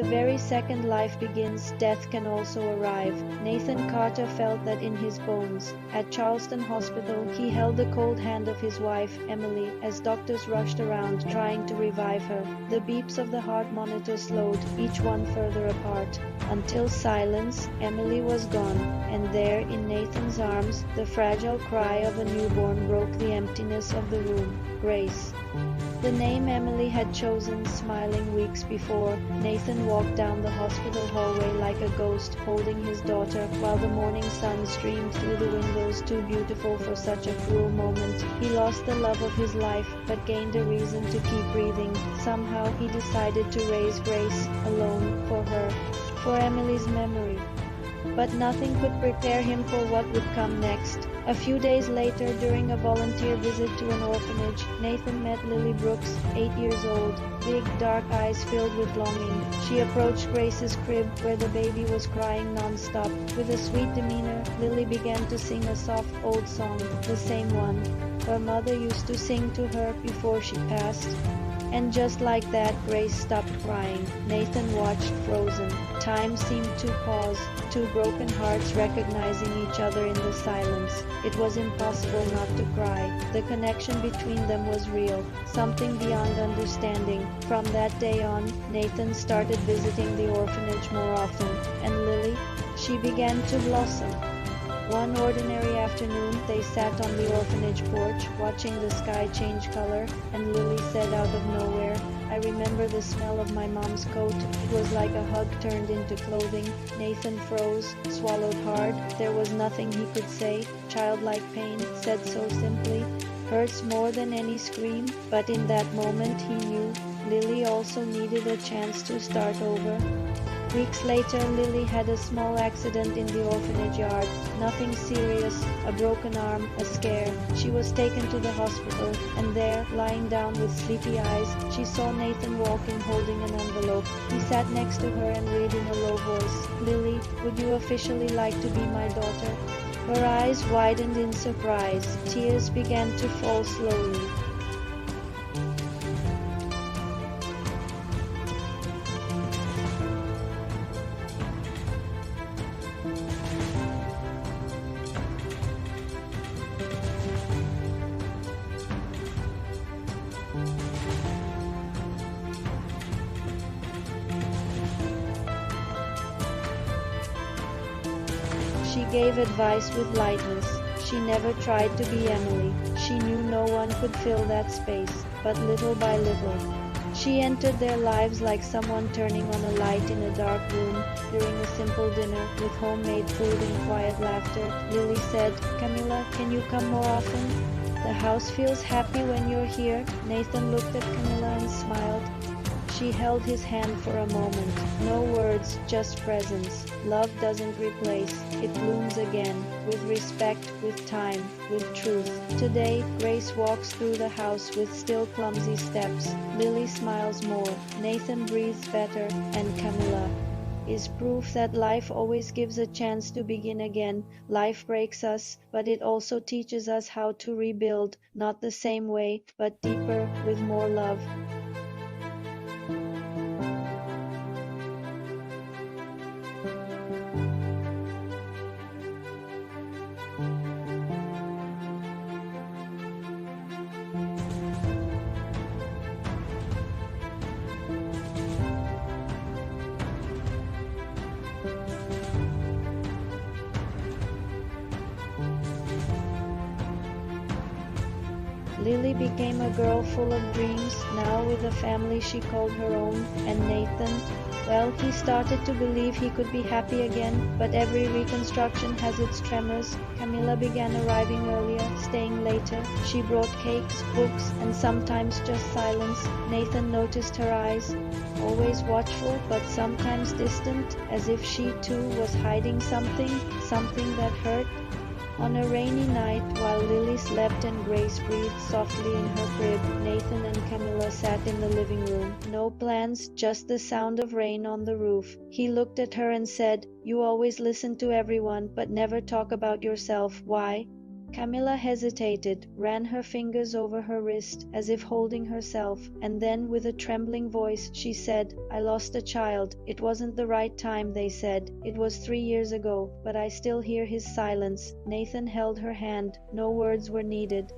the very second life begins, death can also arrive. Nathan Carter felt that in his bones. At Charleston Hospital, he held the cold hand of his wife, Emily, as doctors rushed around trying to revive her. The beeps of the heart monitor slowed, each one further apart. Until silence, Emily was gone, and there, in Nathan's arms, the fragile cry of a newborn broke the emptiness of the room. Grace. The name Emily had chosen, smiling weeks before. Nathan walked down the hospital hallway like a ghost, holding his daughter, while the morning sun streamed through the windows, too beautiful for such a cruel moment. He lost the love of his life, but gained a reason to keep breathing. Somehow he decided to raise Grace, alone, for her, for Emily's memory. But nothing could prepare him for what would come next. A few days later, during a volunteer visit to an orphanage, Nathan met Lily Brooks, 8 years old, big dark eyes filled with longing. She approached Grace's crib, where the baby was crying non-stop. With a sweet demeanor, Lily began to sing a soft old song, the same one her mother used to sing to her before she passed. And just like that, Grace stopped crying. Nathan watched, frozen. Time seemed to pause, two broken hearts recognizing each other in the silence. It was impossible not to cry. The connection between them was real, something beyond understanding. From that day on, Nathan started visiting the orphanage more often, and Lily, she began to blossom. One ordinary afternoon, they sat on the orphanage porch, watching the sky change color, and Lily said out of nowhere, "I remember the smell of my mom's coat. It was like a hug turned into clothing." Nathan froze, swallowed hard. There was nothing he could say. Childlike pain, said so simply, hurts more than any scream. But in that moment he knew Lily also needed a chance to start over. Weeks later, Lily had a small accident in the orphanage yard. Nothing serious, a broken arm, a scare. She was taken to the hospital, and there, lying down with sleepy eyes, she saw Nathan walking holding an envelope. He sat next to her and read in a low voice, "Lily, would you officially like to be my daughter?" Her eyes widened in surprise. Tears began to fall slowly. She gave advice with lightness. She never tried to be Emily. She knew no one could fill that space, but little by little, she entered their lives like someone turning on a light in a dark room. During a simple dinner, with homemade food and quiet laughter, Lily said, "Camilla, can you come more often? The house feels happy when you're here." Nathan looked at Camilla and smiled. She held his hand for a moment. No words, just presence. Love doesn't replace. It blooms again, with respect, with time, with truth. Today, Grace walks through the house with still clumsy steps. Lily smiles more. Nathan breathes better. And Camilla is proof that life always gives a chance to begin again. Life breaks us, but it also teaches us how to rebuild, not the same way, but deeper, with more love. Lily became a girl full of dreams, now with a family she called her own, and Nathan, well, he started to believe he could be happy again, but every reconstruction has its tremors. Camilla began arriving earlier, staying later. She brought cakes, books, and sometimes just silence. Nathan noticed her eyes, always watchful, but sometimes distant, as if she too was hiding something that hurt. On a rainy night, while Lily slept and Grace breathed softly in her crib, Nathan and Camilla sat in the living room. No plans, just the sound of rain on the roof. He looked at her and said, "You always listen to everyone, but never talk about yourself. Why?" Camilla hesitated, ran her fingers over her wrist, as if holding herself, and then, with a trembling voice, she said, "I lost a child. It wasn't the right time, they said. It was 3 years ago, but I still hear his silence." Nathan held her hand. No words were needed.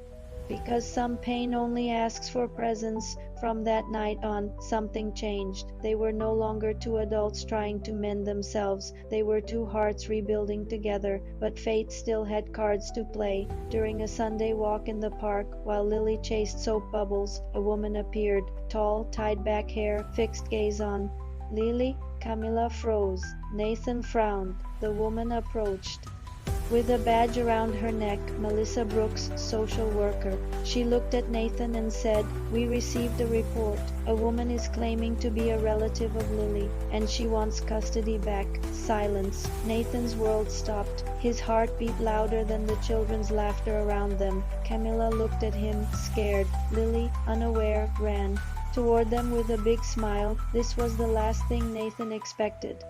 Because some pain only asks for presence, from that night on, something changed. They were no longer two adults trying to mend themselves, they were two hearts rebuilding together, but fate still had cards to play. During a Sunday walk in the park, while Lily chased soap bubbles, a woman appeared, tall, tied-back hair, fixed gaze on Lily. Camilla froze. Nathan frowned. The woman approached. With a badge around her neck, Melissa Brooks, social worker. She looked at Nathan and said, "We received a report. A woman is claiming to be a relative of Lily, and she wants custody back." Silence. Nathan's world stopped. His heart beat louder than the children's laughter around them. Camilla looked at him, scared. Lily, unaware, ran toward them with a big smile. This was the last thing Nathan expected.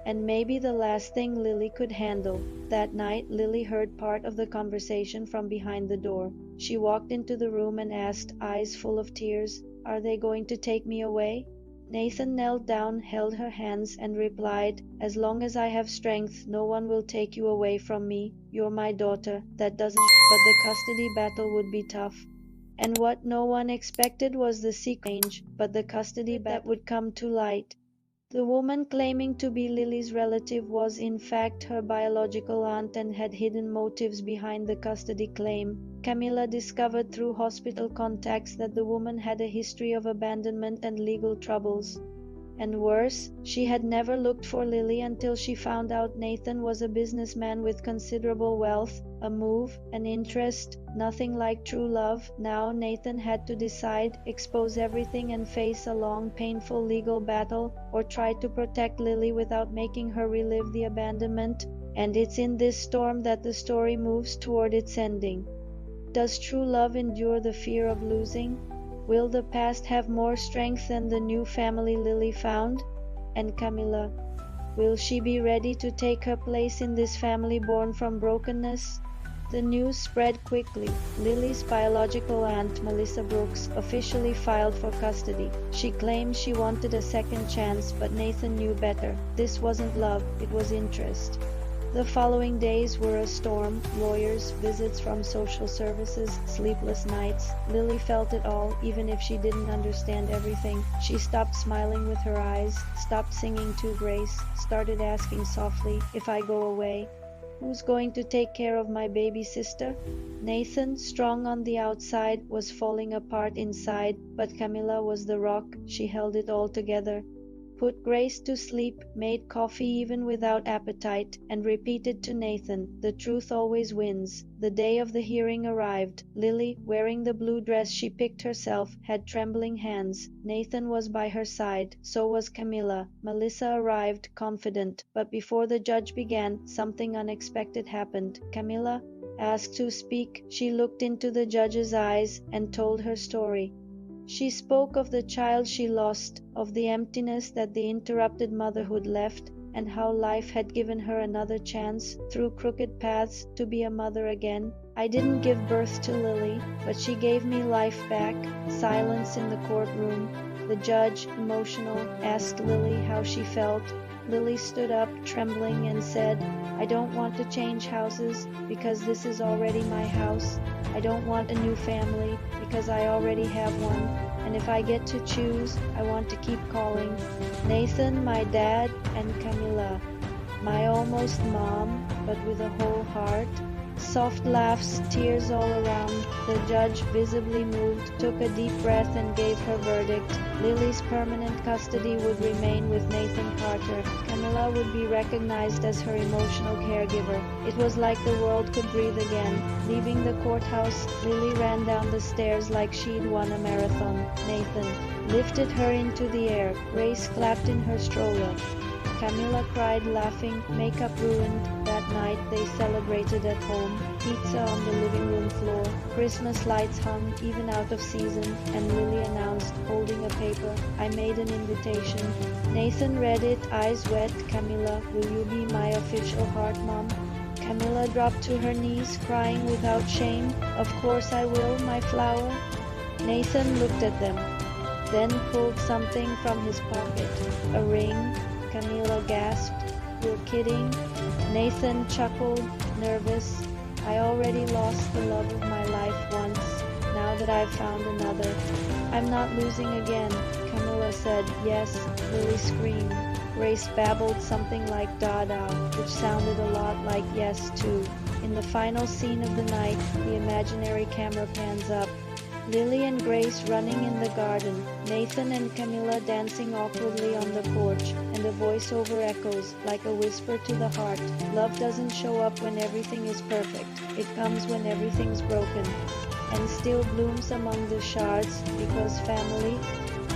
And maybe the last thing Lily could handle. That night, Lily heard part of the conversation from behind the door. She walked into the room and asked, eyes full of tears, "Are they going to take me away?" Nathan knelt down, held her hands, and replied, "As long as I have strength, no one will take you away from me. You're my daughter. That doesn't, but the custody battle would be tough." And what no one expected was the secret, but the custody that would come to light. The woman claiming to be Lily's relative was in fact her biological aunt and had hidden motives behind the custody claim. Camilla discovered through hospital contacts that the woman had a history of abandonment and legal troubles. And worse, she had never looked for Lily until she found out Nathan was a businessman with considerable wealth, a move, an interest, nothing like true love. Now Nathan had to decide, expose everything and face a long, painful legal battle, or try to protect Lily without making her relive the abandonment. And it's in this storm that the story moves toward its ending. Does true love endure the fear of losing? Will the past have more strength than the new family Lily found? And Camilla, will she be ready to take her place in this family born from brokenness? The news spread quickly. Lily's biological aunt, Melissa Brooks, officially filed for custody. She claimed she wanted a second chance, but Nathan knew better. This wasn't love, it was interest. The following days were a storm. Lawyers, visits from social services, sleepless nights. Lily felt it all, even if she didn't understand everything. She stopped smiling with her eyes, stopped singing to Grace, started asking softly, "If I go away, who's going to take care of my baby sister?" Nathan, strong on the outside, was falling apart inside, but Camilla was the rock. She held it all together. Put Grace to sleep, made coffee even without appetite, and repeated to Nathan, "The truth always wins." The day of the hearing arrived. Lily, wearing the blue dress she picked herself, had trembling hands. Nathan was by her side. So was Camilla. Melissa arrived, confident. But before the judge began, something unexpected happened. Camilla asked to speak. She looked into the judge's eyes and told her story. She spoke of the child she lost, of the emptiness that the interrupted motherhood left, and how life had given her another chance, through crooked paths, to be a mother again. "I didn't give birth to Lily, but she gave me life back." Silence in the courtroom. The judge, emotional, asked Lily how she felt. Lily stood up, trembling, and said, "I don't want to change houses, because this is already my house. I don't want a new family, because I already have one. And if I get to choose, I want to keep calling Nathan my dad, and Camilla my almost mom, but with a whole heart." Soft laughs, tears all around. The judge, visibly moved, took a deep breath and gave her verdict. Lily's permanent custody would remain with Nathan Carter. Camilla would be recognized as her emotional caregiver. It was like the world could breathe again. Leaving the courthouse, Lily ran down the stairs like she'd won a marathon. Nathan lifted her into the air. Grace clapped in her stroller. Camilla cried, laughing, makeup ruined. That night they celebrated at home. Pizza on the living room floor. Christmas lights hung, even out of season, and Lily announced, holding a paper, "I made an invitation." Nathan read it, eyes wet. "Camilla, will you be my official heart mom?" Camilla dropped to her knees, crying without shame, "Of course I will, my flower." Nathan looked at them, then pulled something from his pocket. "A ring?" Camilla gasped. "You're kidding?" Nathan chuckled, nervous. "I already lost the love of my life once. Now that I've found another, I'm not losing again." Camilla said, "Yes." Lily screamed. Grace babbled something like "Dada," which sounded a lot like "yes" too. In the final scene of the night, the imaginary camera pans up. Lily and Grace running in the garden, Nathan and Camilla dancing awkwardly on the porch, and a voiceover echoes, like a whisper to the heart, "Love doesn't show up when everything is perfect. It comes when everything's broken, and still blooms among the shards, because family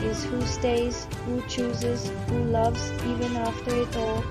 is who stays, who chooses, who loves even after it all."